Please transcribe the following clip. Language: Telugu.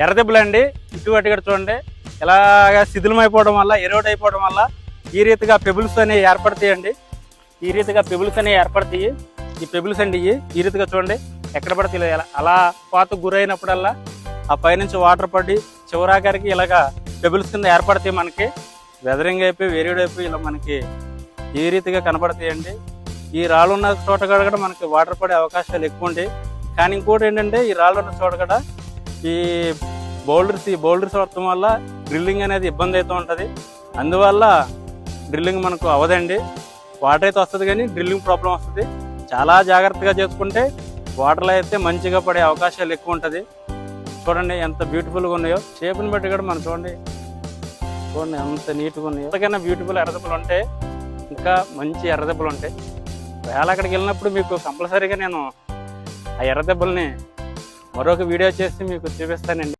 ఎర్రదెబ్బలు అండి. ఇటువంటి కూడా చూడండి ఇలాగా శిథిలమైపోవడం వల్ల, ఎరోడ్ అయిపోవడం వల్ల ఈ రీతిగా పెబుల్స్ అనేవి ఏర్పడతాయండి. ఈ రీతిగా పెబుల్స్ అనేవి ఏర్పడతాయి. ఈ పెబుల్స్ అండి ఈ రీతిగా చూడండి ఎక్కడ పడితే అలా కోతకు గురైనప్పుడల్లా ఆ పైనుంచి వాటర్ పడి చివరాఖరికి ఇలాగా పెబుల్స్ కింద ఏర్పడతాయి. మనకి వెదరింగ్ అయిపోయి వేరేడ్ అయిపోయి ఇలా మనకి ఈ రీతిగా కనపడతాయండి. ఈ రాళ్ళు ఉన్న చోట కూడా మనకి వాటర్ పడే అవకాశాలు ఎక్కువ ఉంటాయి. కానీ ఇంకోటి ఏంటంటే ఈ రాళ్ళు ఉన్న చోట కూడా ఈ బౌల్డర్స్ వర్తం వల్ల డ్రిల్లింగ్ అనేది ఇబ్బంది అవుతూ ఉంటుంది. అందువల్ల డ్రిల్లింగ్ మనకు అవ్వదండి. వాటర్ అయితే వస్తుంది కానీ డ్రిల్లింగ్ ప్రాబ్లం వస్తుంది. చాలా జాగ్రత్తగా చేసుకుంటే వాటర్లో అయితే మంచిగా పడే అవకాశాలు ఎక్కువ ఉంటుంది. చూడండి ఎంత బ్యూటిఫుల్గా ఉన్నాయో. షేప్ని బట్టి కూడా మనం చూడండి ఎంత నీట్గా ఉన్నాయో. ఎంతకైనా బ్యూటిఫుల్ ఎర్రదెబ్బలు ఉంటాయి, ఇంకా మంచి ఎర్రదెబ్బలు ఉంటాయి. వేళ అక్కడికి వెళ్ళినప్పుడు మీకు కంపల్సరీగా నేను ఆ ఎర్రదెబ్బల్ని మరొక వీడియో చేసి మీకు చూపిస్తానండి.